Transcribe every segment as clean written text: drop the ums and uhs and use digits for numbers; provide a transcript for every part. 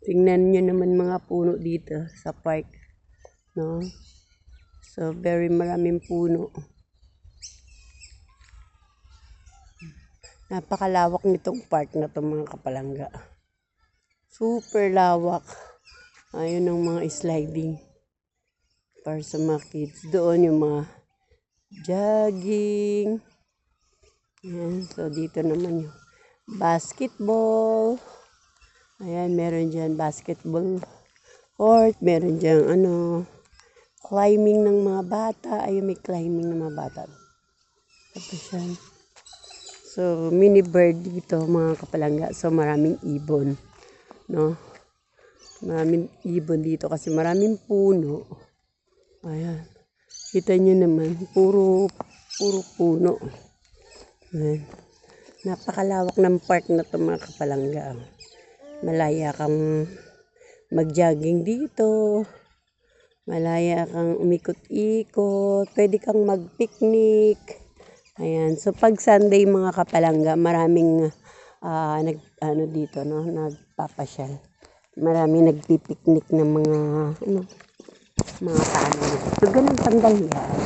Tingnan nyo naman mga puno dito sa park. No? So, very maraming puno. Napakalawak nitong park na to mga kapalangga. Super lawak. Ayun ang mga sliding. Para sa mga kids. Doon yung mga jogging. Ayan. So, dito naman yung basketball. Ayan, meron dyan basketball court. Meron dyan climbing ng mga bata. Ayun, may climbing ng mga bata. Tapos yan. So, mini bird dito mga kapalangga. So, maraming ibon. No? Maraming ibon dito kasi maraming puno. Ayan. Kita nyo naman, puro puno. Ayan. Napakalawak ng park na to mga kapalangga. Malaya kang mag-jogging dito. Malaya kang umikot-ikot. Pwede kang mag-picnic. Ayan. So, pag Sunday mga kapalangga, maraming dito, no? Nagpapasyal. Maraming nagpipiknik ng mga tao. So, ganun sandal yan.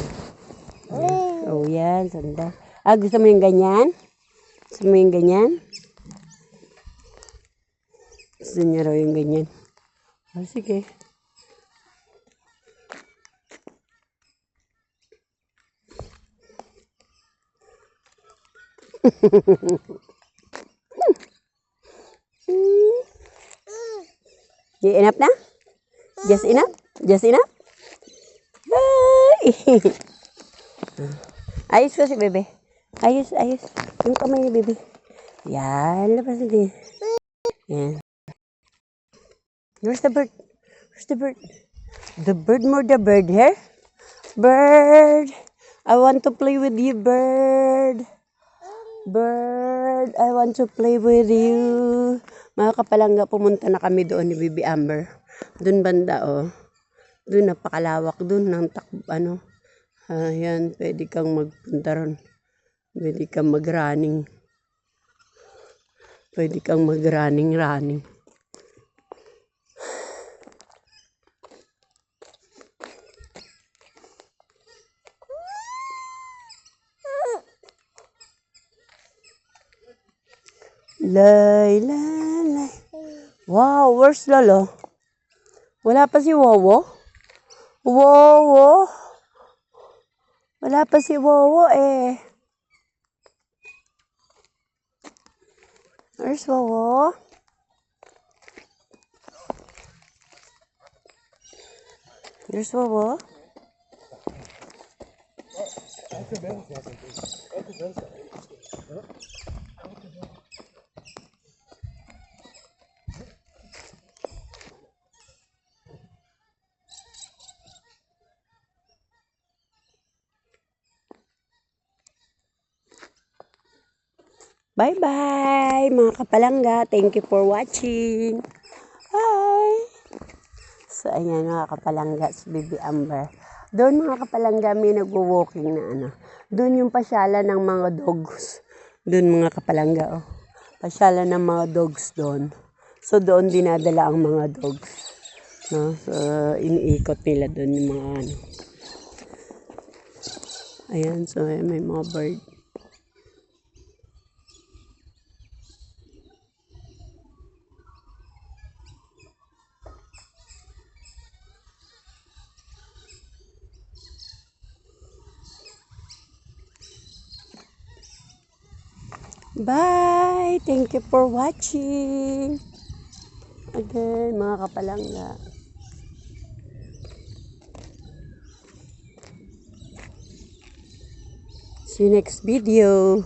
Oh, yan, sandal. Gusto mo yung ganyan? Gusto mo yung ganyan? Gusto niya raw yung ganyan. Sige. Enough na? Just enough? Just enough? Bye! Ayos ko si bebe. Ayos. Yung kamay ni bebe. Yan, labas na din. Yan. Where's the bird? Where's the bird? The bird more the bird here? Bird! I want to play with you, bird. Bird, I want to play with you. Mga kapalangga, pumunta na kami doon ni Bibi Amber. Doon banda, oh. Doon, napakalawak doon ng Ayan, pwede kang magpunta ron. Pwede kang mag-running. Pwede kang mag-running. Lay. Wow, where's Lolo? Wala pa si Wowo? Wowo? Wala pa si Wowo eh. Where's Wowo? Where's Wowo? Bye-bye mga kapalangga. Thank you for watching. Bye! So, ayan mga kapalangga, si Bibi Amber. Doon mga kapalangga, may nag-walking na Doon yung pasyalan ng mga dogs. Doon mga kapalangga, oh. Pasyalan ng mga dogs doon. So, doon dinadala ang mga dogs. No? So, iniikot nila doon yung mga Ayan, so may mga bird. Bye! Thank you for watching. Again, mga kapalangga. See you next video.